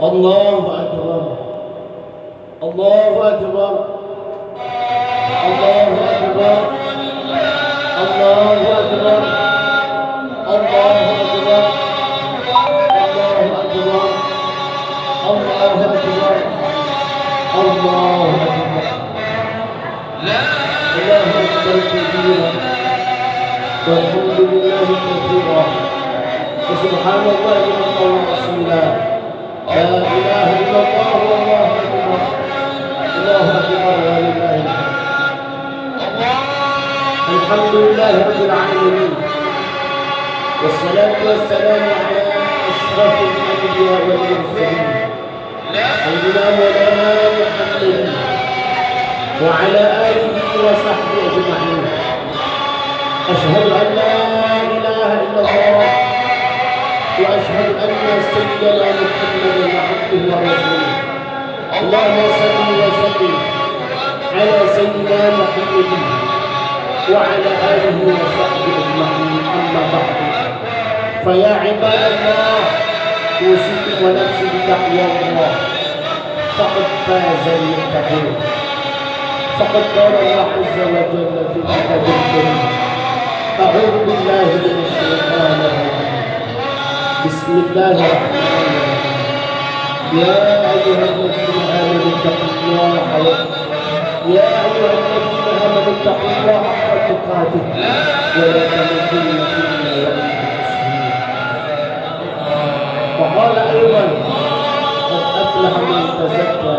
Allahu Akbar. Allahu Akbar. Allahu Akbar. Allahu Akbar. Allahu Akbar. Allahu Akbar. Allahu Akbar. Allahu Akbar. La ilaha illallah. Walhamdulillahi katsiran. Subhanallahi wa bihamdihi. La ilaha illallah wallahu akbar. Allahu akbar wa lillahi alhamdulillahi rabbil alamin. Wassalatu wassalamu ala asyrafil anbiya wal mursalin. Sayyidina Maulana Muhammad wa ala alihi wa sahbihi ajma'in. Ashhadu an la ilaha illallah wa ashhadu anna sayyidana Muhammadan abduhu wa rasuluh. Allahumma salli wa sallim ala sayyidina Muhammadin wa ala alihi wa sahbihi ajma'in. Amma ba'du. Fa ya ibadallah, usikum wa nafsi bi taqwallah. Faqad faza al-muttaqun. Faqad qala Allah azza wa jalla fi kitabil karim. A'udzu billahi minasy syaithanir rajim. Bismillahirrahmanirrahim. Ya ayyuhalladzina amanu taqullaha ya ayyuhalladzina amanu taqullaha haqqa tuqatih wa la tamutunna illa wa antum muslimun. Wa qala aydan qad aflaha man tazakka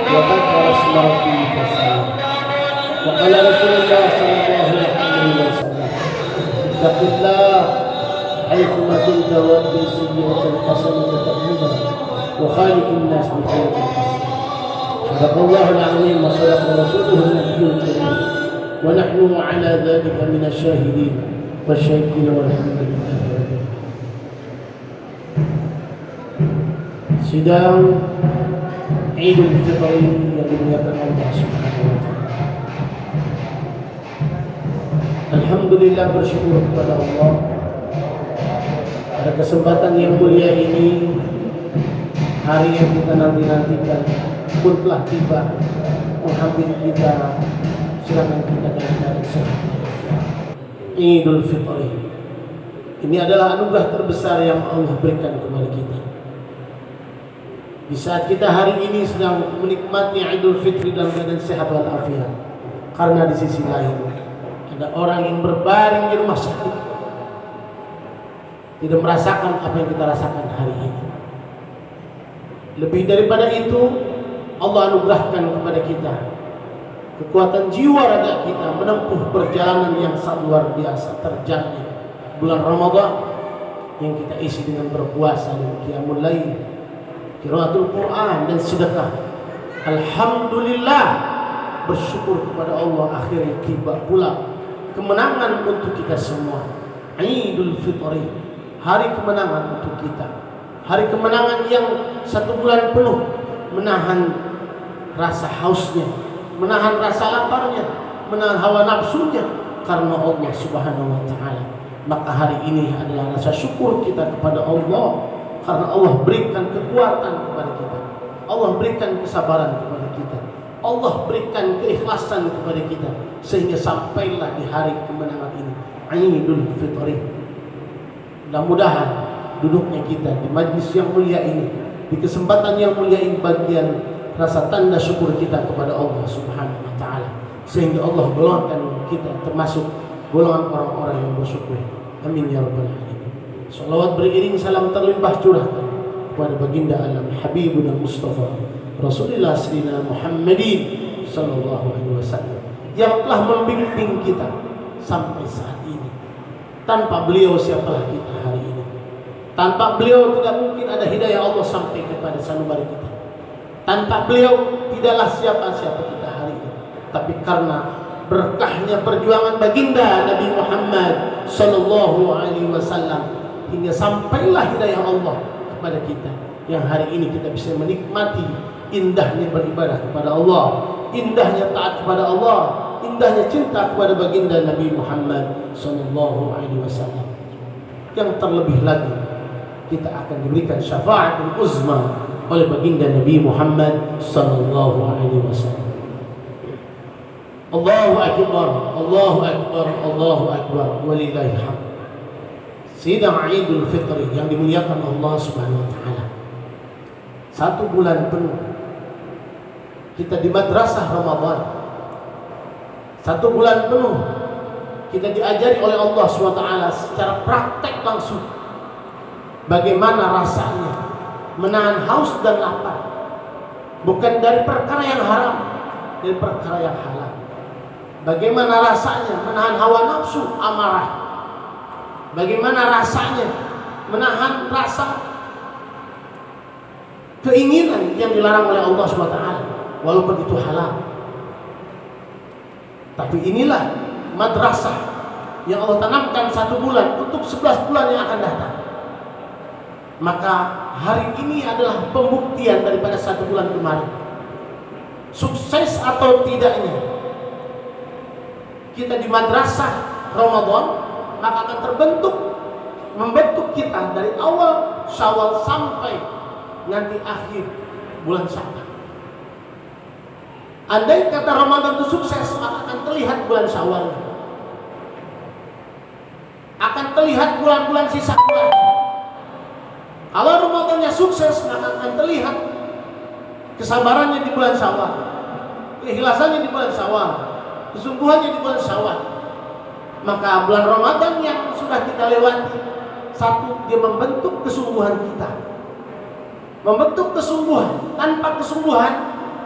wa dzakara isma rabbih fasalla. Wa qala Rasulullah sallallahu alaihi wasallam, ittaqillah حيثما كنت وأتبع السيئة الحسنة تمحها وخالق الناس بخلق حسن. صدق الله العظيم وصدق رسوله النبي الكريم ونحن على ذلك من الشاهدين والشاكرين والحمد لله رب العالمين. Sidang Idul Fitri yang dimuliakan Allah Subhanahu wa taala. Alhamdulillah, bersyukur kepada Allah pada kesempatan yang mulia ini, hari yang kita nanti-nantikan pun telah tiba menghampiri kita. Silakan kita dalam keadaan sehat. Idul Fitri ini adalah anugerah terbesar yang Allah berikan kepada kita. Di saat kita hari ini sedang menikmati Idul Fitri dalam keadaan sehat walafiat, karena di sisi lain ada orang yang berbaring di rumah sakit, tidak merasakan apa yang kita rasakan hari ini. Lebih daripada itu, Allah anugerahkan kepada kita kekuatan jiwa raga kita menempuh perjalanan yang sangat luar biasa terjadi bulan Ramadan yang kita isi dengan berpuasa dan qiyamul lail, qiraatul Quran dan sedekah. Alhamdulillah, bersyukur kepada Allah, akhirnya tiba pula kemenangan untuk kita semua. Idul Fitri, hari kemenangan untuk kita. Hari kemenangan yang 1 bulan penuh menahan rasa hausnya, menahan rasa laparnya, menahan hawa nafsunya karena Allah Subhanahu wa taala. Maka hari ini adalah rasa syukur kita kepada Allah karena Allah berikan kekuatan kepada kita. Allah berikan kesabaran kepada kita. Allah berikan keikhlasan kepada kita sehingga sampailah di hari kemenangan ini, Idul Fitri. Mudah-mudahan duduknya kita di majlis yang mulia ini, di kesempatan yang mulia ini, bagian rasa tanda syukur kita kepada Allah Subhanahu wa taala, sehingga Allah golongkan kita termasuk golongan orang-orang yang bersyukur. Amin ya rabbal alamin. Salawat beriring salam terlimpah curahkan kepada baginda alam Habibuna Mustafa Rasulullah Sayyidina Muhammadin sallallahu alaihi wasallam yang telah membimbing kita sampai saat ini. Tanpa beliau siapalah kita hari ini? Tanpa beliau tidak mungkin ada hidayah Allah sampai kepada sanubari kita. Tanpa beliau tidaklah siapa-siapa kita hari ini. Tapi karena berkahnya perjuangan baginda Nabi Muhammad sallallahu alaihi wasallam hingga sampailah hidayah Allah kepada kita, yang hari ini kita bisa menikmati indahnya beribadah kepada Allah, indahnya taat kepada Allah, indahnya cinta kepada baginda Nabi Muhammad sallallahu alaihi wasallam. Yang terlebih lagi, kita akan diberikan syafaatul uzma oleh baginda Nabi Muhammad sallallahu alaihi wasallam. Allahu akbar, Allahu akbar, Allahu akbar, walillahil hamd. Sidang Idul Fitri yang dimuliakan Allah Subhanahu wa taala. 1 bulan penuh kita di madrasah Ramadan. 1 bulan penuh kita diajari oleh Allah SWT secara praktek langsung bagaimana rasanya menahan haus dan lapar, bukan dari perkara yang haram, dari perkara yang halal. Bagaimana rasanya menahan hawa nafsu amarah, bagaimana rasanya menahan rasa keinginan yang dilarang oleh Allah SWT walaupun itu halal. Tapi inilah madrasah yang Allah tanamkan 1 bulan untuk 11 bulan yang akan datang. Maka hari ini adalah pembuktian daripada 1 bulan kemarin. Sukses atau tidaknya kita di madrasah Ramadan, maka akan membentuk kita dari awal Syawal sampai nanti akhir bulan Syawal. Andai kata Ramadan itu sukses, maka akan terlihat bulan Syawal, akan terlihat bulan-bulan sisa bulan. Kalau Ramadannya sukses, maka akan terlihat kesabarannya di bulan Syawal, keikhlasannya di bulan Syawal, kesungguhannya di bulan Syawal. Maka bulan Ramadan yang sudah kita lewati, 1, dia membentuk kesungguhan kita. Membentuk kesungguhan. Tanpa kesungguhan,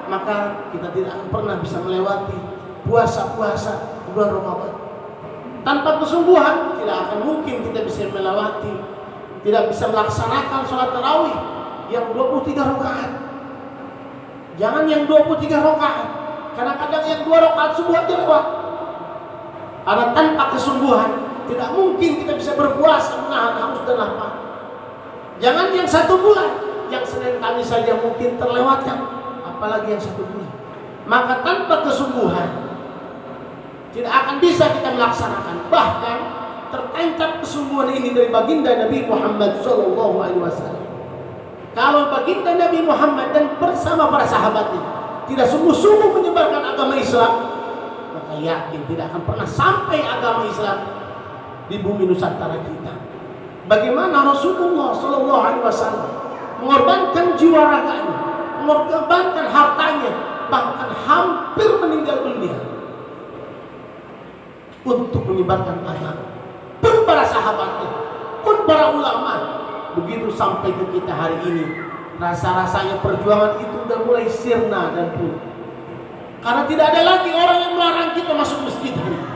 maka kita tidak akan pernah bisa melewati puasa-puasa bulan Ramadan. Tanpa kesungguhan, tidak akan mungkin kita bisa melewati, tidak bisa melaksanakan sholat tarawih yang 23 rakaat. Jangan yang 23 rakaat, karena kadang yang 2 rakaat subuh aja lewat. Karena tanpa kesungguhan, tidak mungkin kita bisa berpuasa menahan haus dan lapar. Jangan yang 1 bulan, yang Senin Kamis saja mungkin terlewatkan, apalagi yang 1 bulan. Maka tanpa kesungguhan tidak akan bisa kita melaksanakan. Bahkan tertancap kesungguhan ini dari baginda Nabi Muhammad SAW. Kalau baginda Nabi Muhammad dan bersama para sahabatnya tidak sungguh-sungguh menyebarkan agama Islam, maka yakin tidak akan pernah sampai agama Islam di bumi Nusantara kita. Bagaimana Rasulullah SAW mengorbankan jiwa raganya, mengorbankan hartanya, bahkan hampir meninggal dunia untuk menyebarkan agama. Pun para sahabatnya, pun para ulama, begitu sampai ke kita hari ini, rasa-rasanya perjuangan itu sudah mulai sirna dan punah. Karena tidak ada lagi orang yang melarang kita masuk masjid hari ini.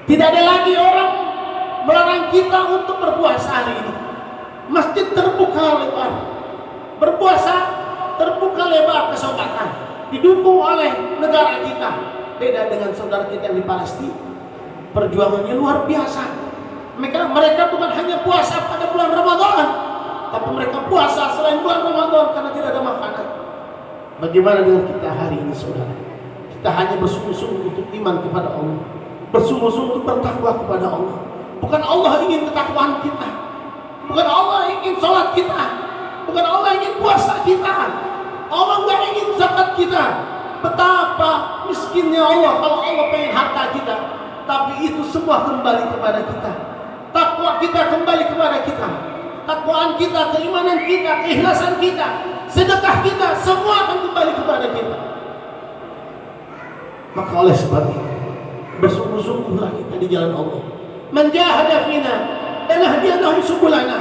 Tidak ada lagi orang melarang kita untuk berpuasa hari ini. Masjid terbuka lebar, berpuasa terbuka lebar kesempatan, didukung oleh negara kita. Beda dengan saudara kita yang di Palestina, perjuangannya luar biasa. Mereka bukan hanya puasa pada bulan Ramadan, tapi mereka puasa selain bulan Ramadan karena tidak ada makanan. Bagaimana dengan kita hari ini, saudara? Kita hanya bersungguh-sungguh untuk iman kepada Allah, bersungguh-sungguh untuk bertakwa kepada Allah. Bukan Allah ingin ketakwaan kita, bukan Allah ingin sholat kita, bukan Allah ingin puasa kita, Allah nggak ingin zakat kita. Betapa miskinnya Allah kalau Allah pengen harta kita, tapi itu semua kembali kepada kita. Takwa kita kembali kepada kita, takwaan kita, keimanan kita, keikhlasan kita, sedekah kita, semua akan kembali kepada kita. Maka oleh sebab itu, bersungguh-sungguhlah kita di jalan Allah. Man jahada fina lanahdiyannahum subulana.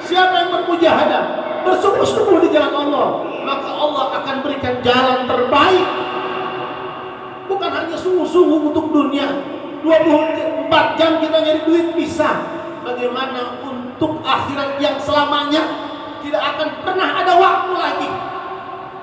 Siapa yang bermujahadah, bersungguh-sungguh di jalan Allah, maka Allah akan berikan jalan terbaik. Bukan hanya sungguh-sungguh untuk dunia, 24 jam kita nyari duit bisa. Bagaimana untuk akhirat yang selamanya tidak akan pernah ada waktu lagi.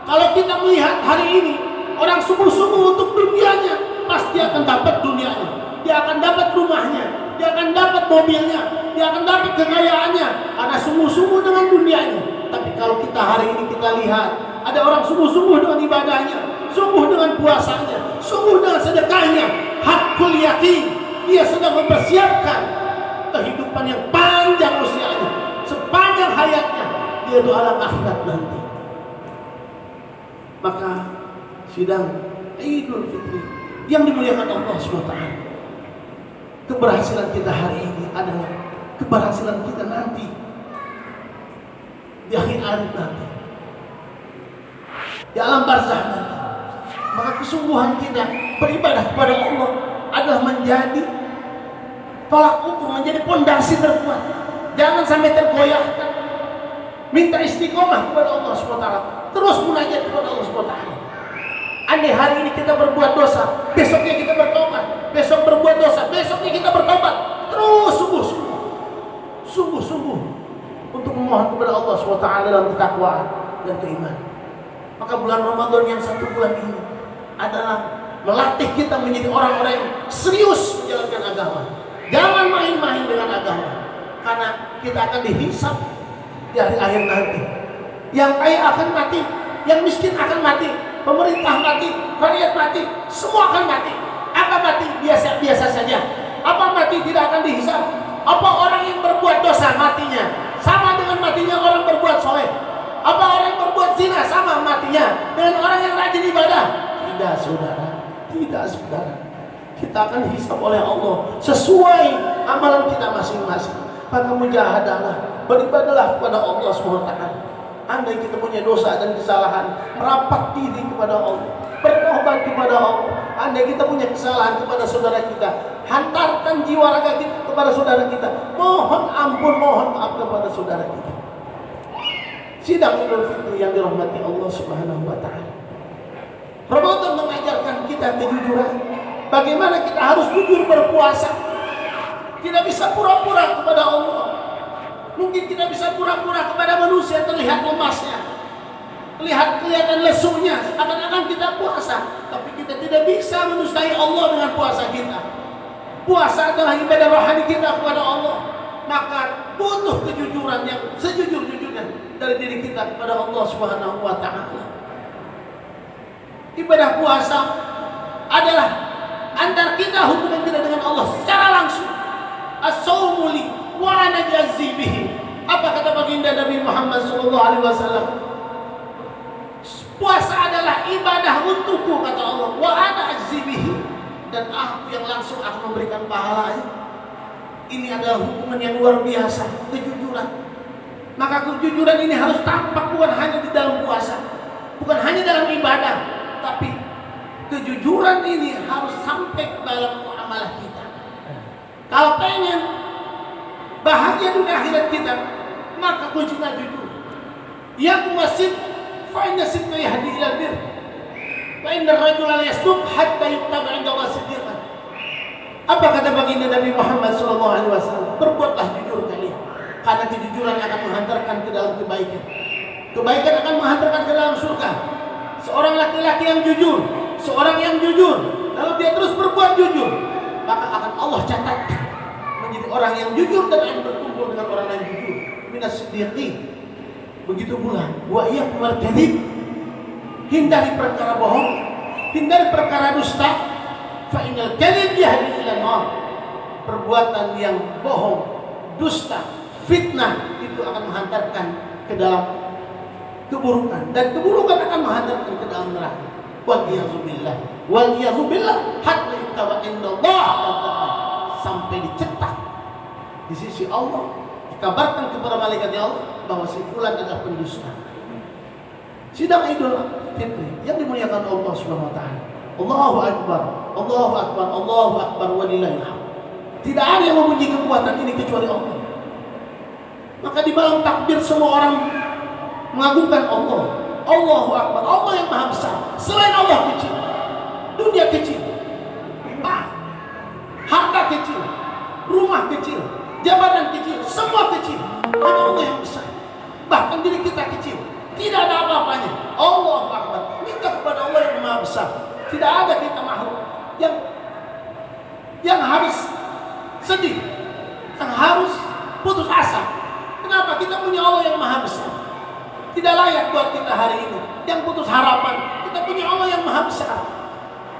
Kalau kita melihat hari ini orang sungguh-sungguh untuk dunianya, pasti akan dapat dunianya, dia akan dapat rumahnya, dia akan dapat mobilnya, dia akan dapat kekayaannya karena sungguh-sungguh dengan dunianya. Tapi kalau kita hari ini kita lihat ada orang sungguh-sungguh dengan ibadahnya, sungguh dengan puasanya, sungguh dengan sedekahnya, hakul yakin dia sedang mempersiapkan kehidupan yang panjang usianya. 10 sepanjang hayatnya, dia itu alam akhirat nanti. Maka sidang Idul Fitri yang dimuliakan Allah SWT, keberhasilan kita hari ini adalah keberhasilan kita nanti di akhir hari nanti, di alam barzakh nanti. Maka kesungguhan kita beribadah kepada Allah adalah menjadi tolak ukur, menjadi pondasi terkuat. Jangan sampai tergoyahkan. Minta istiqomah kepada Allah SWT, terus munajat kepada Allah SWT. Andai hari ini kita berbuat dosa, besoknya kita bertobat, besok berbuat dosa, besoknya kita bertobat, terus sungguh-sungguh untuk memohon kepada Allah SWT dalam ketakwaan dan keimanan. Maka bulan Ramadan yang 1 bulan ini adalah melatih kita menjadi orang-orang yang serius menjalankan agama. Jangan main-main dengan agama, karena kita akan dihisab di hari akhir nanti. Yang kaya akan mati, yang miskin akan mati, pemerintah mati, rakyat mati, semua akan mati. Apa mati? Biasa-biasa saja. Apa mati tidak akan dihisab? Apa orang yang berbuat dosa matinya sama dengan matinya orang berbuat soleh? Apa orang yang berbuat zina sama matinya dengan orang yang rajin ibadah? Tidak, saudara. Tidak, saudara. Kita akan dihisab oleh Allah sesuai amalan kita masing-masing. Maka mujahadalah, beribadahlah kepada Allah SWT. Andai kita punya dosa dan kesalahan, merapat diri kepada Allah, bertobat kepada Allah. Andai kita punya kesalahan kepada saudara kita, hantarkan jiwa raga kita kepada saudara kita, mohon ampun, mohon maaf kepada saudara kita. Sidang Idul Fitri yang dirahmati Allah Subhanahu wa Ta'ala, Ramadan mengajarkan kita kejujuran. Bagaimana kita harus jujur berpuasa. Tidak bisa pura-pura kepada Allah. Mungkin kita bisa pura-pura kepada manusia, terlihat lemasnya, kelihatan lesunya, akan-akan kita puasa. Tapi kita tidak bisa mendustai Allah dengan puasa kita. Puasa adalah ibadah rohani kita kepada Allah. Maka butuh kejujuran yang sejujur-jujurnya dari diri kita kepada Allah Subhanahu wa Ta'ala. Ibadah puasa adalah antar kita, hubungan kita dengan Allah secara langsung. As-sawmu li wa ana jazzi bihi. Apa kata baginda Nabi Muhammad SAW? Puasa adalah ibadah untukku, kata Allah, wa ana ajzi bihi, dan aku yang langsung akan memberikan pahalanya. Ini adalah hubungan yang luar biasa, kejujuran. Maka kejujuran ini harus tampak bukan hanya di dalam puasa, bukan hanya dalam ibadah, tapi kejujuran ini harus sampai ke dalam muamalah kita. Kalau pengen bahagia dunia akhirat kita, maka kuncinya jujur. Yang wasit, fa inna sidqa yahdi ila bir. Wa inna ar-rajula la yasduq hatta yuktaba 'inda Allah siddiqan. Apa kata baginda Nabi Muhammad SAW? Berbuatlah jujur kalian, karena kejujuran akan menghantarkan ke dalam kebaikan. Kebaikan akan menghantarkan ke dalam surga. Seorang laki-laki yang jujur, seorang yang jujur, lalu dia terus berbuat jujur, maka akan Allah catatkan menjadi orang yang jujur dan yang berkumpul dengan orang yang jujur. Minas siddiqin. Begitu pula wa iyyakum wal kadhib. Hindari perkara bohong, hindari perkara dusta. Fa innal kadhib yahdi ila nar. Perbuatan yang bohong, dusta, fitnah itu akan menghantarkan ke dalam keburukan, dan keburukan akan menghantarkan ke dalam neraka. Wal yazubillah hatta yuktaba indallah, sampai dicetak di sisi Allah, dikabarkan kepada malaikat Allah bahwa si fulan adalah pendusta. Sidang Idul Fitri yang dimuliakan Allah Subhanahu wa Ta'ala. Allahu Akbar, Allahu Akbar, Allahu Akbar walillahil hamd. Tidak ada yang mempunyai kekuatan ini kecuali Allah. Maka di dalam takbir semua orang mengagungkan Allah. Allahu Akbar, Allah yang maha besar. Selain Allah kecil, dunia kecil, harta kecil, rumah kecil, jabatan kecil, semua kecil. Hanya Allah yang besar. Bahkan diri kita kecil, tidak ada apa-apanya. Allahu Akbar, minta kepada Allah yang maha besar. Tidak ada kita makhluk yang harus sedih, yang harus putus asa. Kenapa? Kita punya Allah yang maha besar. Tidak layak buat kita hari ini yang putus harapan. Kita punya Allah yang maha besar.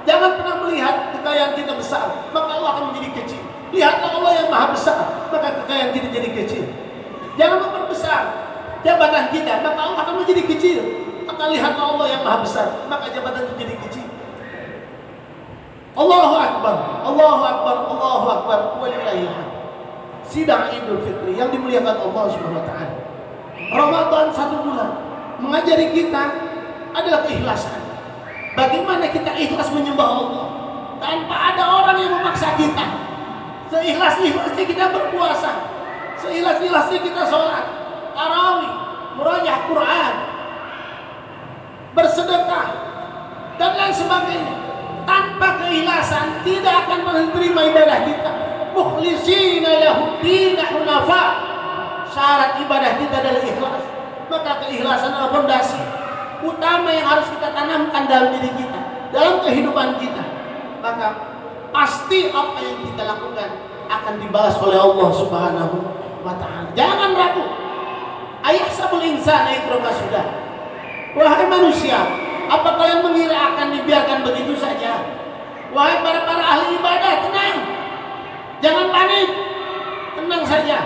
Jangan pernah melihat kekayaan kita besar, maka Allah akan menjadi kecil. Lihatlah Allah yang maha besar, maka kekayaan kita jadi kecil. Jangan besar jabatan kita, maka Allah akan menjadi kecil. Maka lihatlah Allah yang maha besar, maka jabatan itu jadi kecil. Allahu Akbar, Allahu Akbar, Allahu Akbar, walillahil hamd. Sidang Idul Fitri yang dimuliakan Allah Subhanahu wa taala. Ramadan 1 bulan mengajari kita adalah keikhlasan. Bagaimana kita ikhlas menyembah Allah tanpa ada orang yang memaksa kita. Seikhlas-ikhlasnya kita berpuasa, seikhlas-ikhlasnya kita sholat, tarawih, murajaah Quran, bersedekah, dan lain sebagainya. Tanpa keikhlasan tidak akan menerima ibadah kita. Mukhlishina lahuddin hunafa. Syarat ibadah kita adalah ikhlas. Maka keikhlasan adalah fondasi utama yang harus kita tanamkan dalam diri kita, dalam kehidupan kita. Maka pasti apa yang kita lakukan akan dibalas oleh Allah Subhanahu wa taala. Jangan ragu. Ayahsabul insana yutruka sudah. Wahai manusia, apa kalian mengira akan dibiarkan begitu saja? Wahai para ahli ibadah, tenang. Jangan panik. Tenang saja.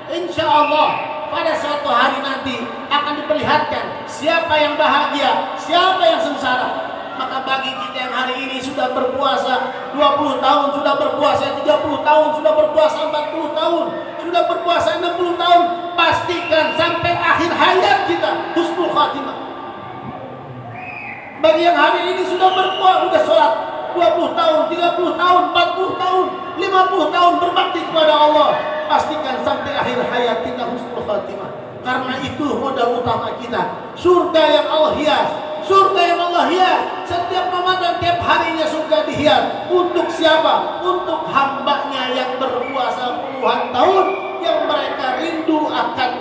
Insya Allah pada suatu hari nanti akan diperlihatkan siapa yang bahagia, siapa yang sengsara. Maka bagi kita yang hari ini sudah berpuasa 20 tahun, sudah berpuasa 30 tahun, sudah berpuasa 40 tahun, sudah berpuasa 60 tahun, pastikan sampai akhir hayat kita husnul khatimah. Bagi yang hari ini sudah berpuasa, sudah sholat 20 tahun, 30 tahun, 40 tahun, 50 tahun berbakti kepada Allah, pastikan sampai akhir hayat kita husnul khatimah. Karena itu modal utama kita, surga yang Allah hias. Surga yang Allah hias. Setiap Ramadan, tiap harinya surga dihias. Untuk siapa? Untuk hambanya yang berpuasa puluhan tahun, yang mereka rindu akan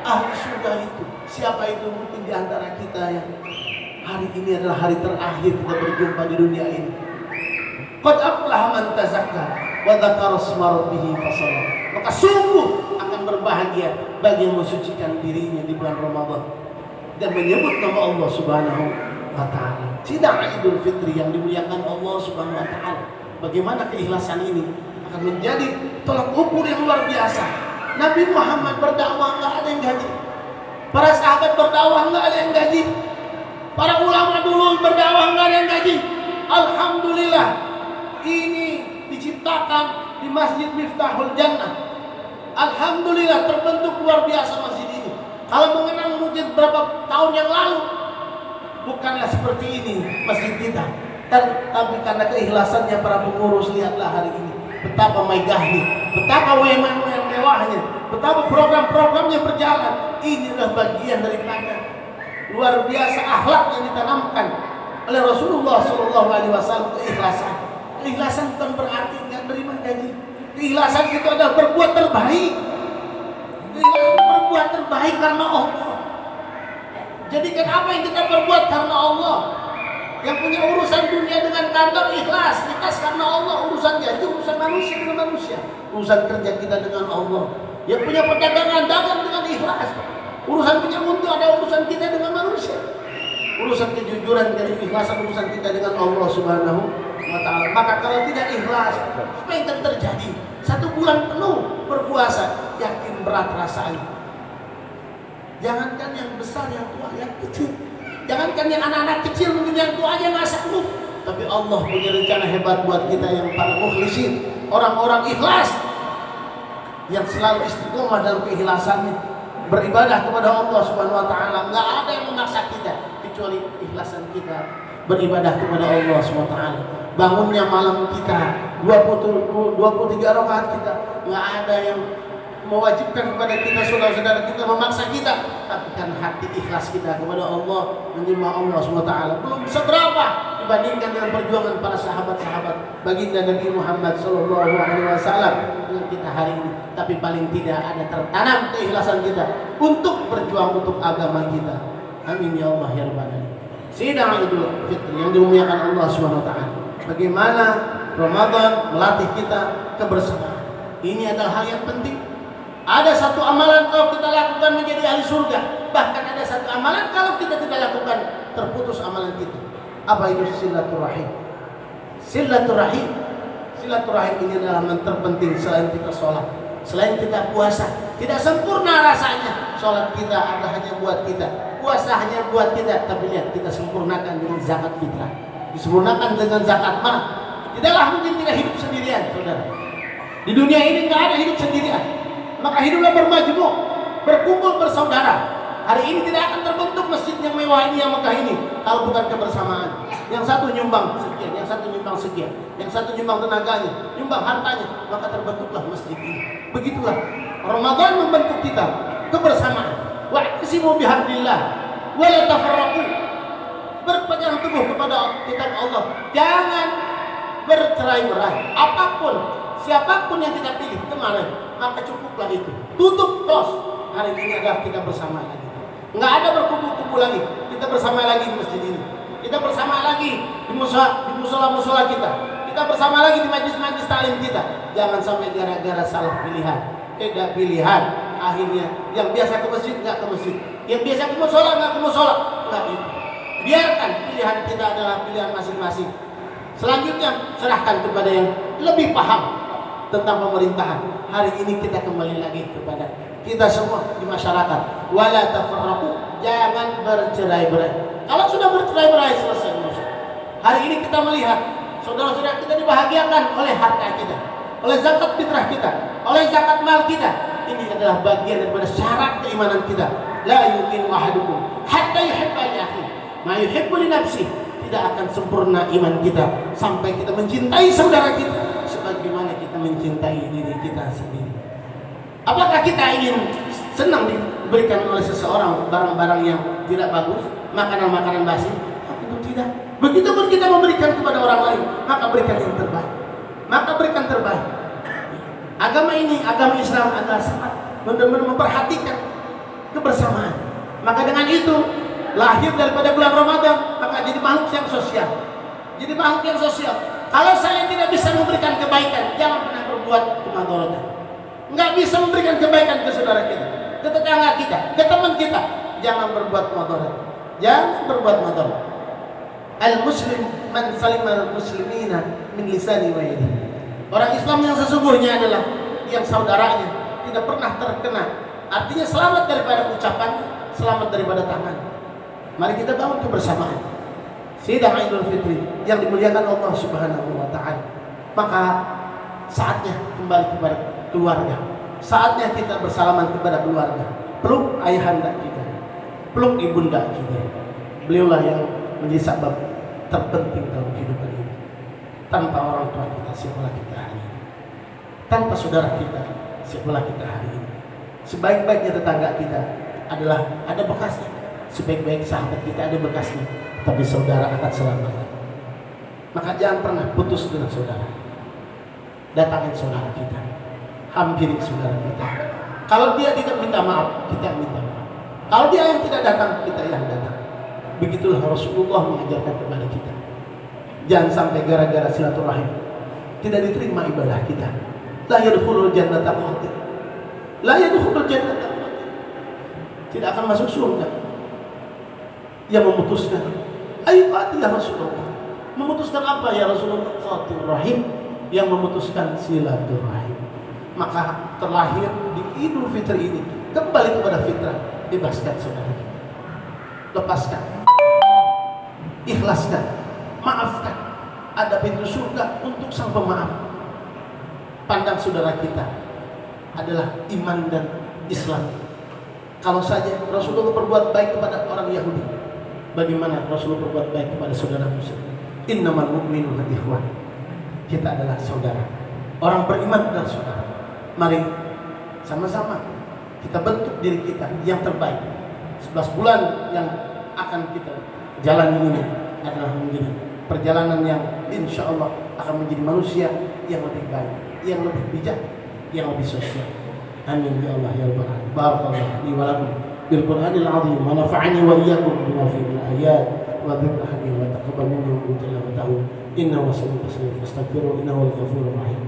ahli surga itu. Siapa itu? Mungkin di antara kita yang hari ini adalah hari terakhir kita berjumpa di dunia ini. Qad aflaha man tazakka wa dzakara isma rabbih fasalla. Maka sungguh akan berbahagia bagi yang mensucikan dirinya di bulan Ramadan dan menyebut nama Allah Subhanahu wa taala. Sidang Idul Fitri yang dimuliakan Allah Subhanahu wa taala. Bagaimana keikhlasan ini akan menjadi tolak ukur yang luar biasa. Nabi Muhammad berdakwah enggak ada yang gaji. Para sahabat berdakwah enggak ada yang gaji. Para ulama dulu berdakwah enggak ada yang gaji. Alhamdulillah ini diciptakan di Masjid Miftahul Jannah. Alhamdulillah terbentuk luar biasa masjid ini. Kalau mengenang mungkin berapa tahun yang lalu, bukanlah seperti ini masjid kita. Tapi karena keikhlasannya para pengurus, lihatlah hari ini betapa megahnya, betapa yang mewahnya, betapa program-programnya berjalan. Ini adalah bagian daripada luar biasa akhlak yang ditanamkan oleh Rasulullah SAW. Keikhlasan bukan berarti nggak terima gaji. Keikhlasan itu adalah berbuat terbaik. Berbuat terbaik karena Allah. Jadikan apa yang kita berbuat karena Allah. Yang punya urusan dunia dengan kantor ikhlas karena Allah. Urusan gaji, urusan manusia dengan manusia. Urusan kerja kita dengan Allah. Yang punya perdagangan, dagang dengan ikhlas. Urusan punya untung, ada urusan kita dengan manusia. Urusan kejujuran dan keikhlasan, urusan kita dengan Allah Subhanahu wa taala. Maka kalau tidak ikhlas, apa yang akan terjadi? 1 bulan penuh berpuasa, yakin berat rasanya. Jangankan yang besar, yang tua, yang kecil. Jangankan yang anak-anak kecil, mungkin yang tua aja nggak sanggup. Tapi Allah punya rencana hebat buat kita yang para mukhlisin, orang-orang ikhlas, yang selalu istiqomah dalam keikhlasannya, beribadah kepada Allah Subhanahu wa taala. Nggak ada yang memaksa kita kecuali ikhlasan kita beribadah kepada Allah Subhanahu wa taala. Bangunnya malam kita 23 rakaat kita, nggak ada yang mewajibkan kepada kita, saudara-saudara kita, memaksa kita, tapi kan hati ikhlas kita kepada Allah, menerima Allah SWT belum seberapa dibandingkan dengan perjuangan para sahabat-sahabat baginda Nabi Muhammad SAW dengan kita hari ini. Tapi paling tidak ada tertanam keikhlasan kita untuk berjuang untuk agama kita. Amin ya Allah ya Rabbal Alamin. Sidang Idul Fitri yang dimuliakan Allah SWT. Bagaimana Ramadan melatih kita kebersamaan. Ini adalah hal yang penting. Ada satu amalan kalau kita lakukan menjadi ahli surga. Bahkan ada satu amalan kalau kita tidak lakukan terputus amalan kita. Apa itu? Silaturahim. Silaturahim. Silaturahim ini adalah yang terpenting selain kita sholat. Selain kita puasa, tidak sempurna rasanya. Sholat kita adalah hanya buat kita, puasa hanya buat kita. Tapi lihat, kita sempurnakan dengan zakat fitrah, disempurnakan dengan zakat mal. Tidaklah mungkin kita hidup sendirian, saudara. Di dunia ini nggak ada hidup sendirian. Maka hiduplah bermajmuk, berkumpul bersaudara. Hari ini tidak akan terbentuk masjid yang mewah ini, yang megah ini, kalau bukan kebersamaan. Yang satu nyumbang sekian, yang satu nyumbang sekian, yang satu nyumbang tenaganya, nyumbang hartanya, maka terbentuklah masjid ini. Begitulah Ramadan membentuk kita, kebersamaan. Wa'tasimu bihablillah wa la tafarraqu. Berpegang teguh kepada kitab Allah. Jangan bercerai-berai. Apapun, siapapun yang kita pilih kemarin, maka cukuplah itu. Tutup pos. Hari ini adalah kita bersama lagi. Enggak ada berkumpul-kumpul lagi. Kita bersama lagi di masjid ini. Kita bersama lagi di musola-musola kita. Kita bersama lagi di majlis-majlis taklim kita. Jangan sampai gara-gara salah pilihan, beda pilihan, akhirnya yang biasa ke masjid nggak ke masjid, yang biasa ke musola nggak ke musola. Nggak itu. Biarkan pilihan kita adalah pilihan masing-masing. Selanjutnya serahkan kepada yang lebih paham tentang pemerintahan. Hari ini kita kembali lagi kepada kita semua di masyarakat. Wala tafarraqu, jangan bercerai-berai. Kalau sudah bercerai-berai, selesai urusan. Hari ini kita melihat saudara-saudara kita dibahagiakan oleh harta kita, oleh zakat fitrah kita, oleh zakat mal kita. Ini adalah bagian daripada syarat keimanan kita. La yu'minu ahadukum hatta yuhibba li akhihi ma yuhibbu li nafsihi. Tidak akan sempurna iman kita sampai kita mencintai saudara kita sebagaimana kita mencintai diri kita sendiri. Apakah kita ingin senang diberikan oleh seseorang barang-barang yang tidak bagus, makanan-makanan basi? Tentu tidak. Begitupun kita memberikan kepada orang lain, maka berikan yang terbaik. Maka berikan terbaik. Agama ini, agama Islam adalah sangat benar-benar memperhatikan kebersamaan. Maka dengan itu lahir daripada bulan Ramadan, maka jadi makhluk yang sosial. Jadi makhluk yang sosial. Kalau saya tidak bisa memberikan kebaikan, jangan pernah berbuat kemadaratan. Enggak bisa memberikan kebaikan ke saudara kita, ke tetangga kita, ke teman kita, jangan berbuat madarat. Jangan berbuat madarat. Al-muslim man salima al-muslimina min lisani wa yadihi. Orang Islam yang sesungguhnya adalah yang saudaranya tidak pernah terkena. Artinya selamat daripada ucapannya, selamat daripada tangan. Mari kita bangun kebersamaan. Sidang Idul Fitri yang dimuliakan Allah Subhanahu wa taala. Maka saatnya kembali kepada keluarga. Saatnya kita bersalaman kepada keluarga. Peluk ayahanda kita, peluk ibunda kita. Beliaulah yang menjadi sebab terpenting dalam kehidupan ini. Tanpa orang tua kita, siapalah kita hari ini. Tanpa saudara kita, siapalah kita hari ini. Sebaik-baiknya tetangga kita adalah ada bekasnya. Sebaik-baik sahabat kita ada bekasnya. Tapi saudara akan selamat. Maka jangan pernah putus dengan saudara. Datangin saudara kita, hampiri saudara kita. Kalau dia tidak minta maaf, kita minta maaf. Kalau dia yang tidak datang, kita yang datang. Begitulah Rasulullah mengajarkan kepada kita. Jangan sampai gara-gara silaturahim tidak diterima ibadah kita. La yadkhulul jannata qatil. La yadkhulul jannata qatil. Tidak akan masuk surga yang memutuskan. Ayo qatil ya Rasulullah. Memutuskan apa ya Rasulullah? Qatil rahim, yang memutuskan silaturahim. Maka terlahir di Idul Fitri ini kembali kepada fitrah. Bebaskan saudara kita, lepaskan, ikhlaskan, maafkan. Ada pintu surga untuk sang pemaaf. Pandang saudara kita adalah iman dan Islam. Kalau saja Rasulullah berbuat baik kepada orang Yahudi, bagaimana Rasulullah berbuat baik kepada saudara Muslim? Innamal mu'minuna ikhwan. Kita adalah saudara. Orang beriman adalah saudara. Mari sama-sama kita bentuk diri kita yang terbaik. 11 bulan yang akan kita jalani ini adalah menjadi perjalanan yang insya Allah akan menjadi manusia yang lebih baik, yang lebih bijak, yang lebih sosial. Amin ya Allah ya Rabbal alamin. Barakallahu li wa lakum bil Qur'anil azim wa nafa'ani wa iyyakum bima fihi min ayat wa dzikr hakim wa taqabbal minni wa tilawatahu innahu wasiyyu fastaghfiruhu innahu al-ghafurur rahim.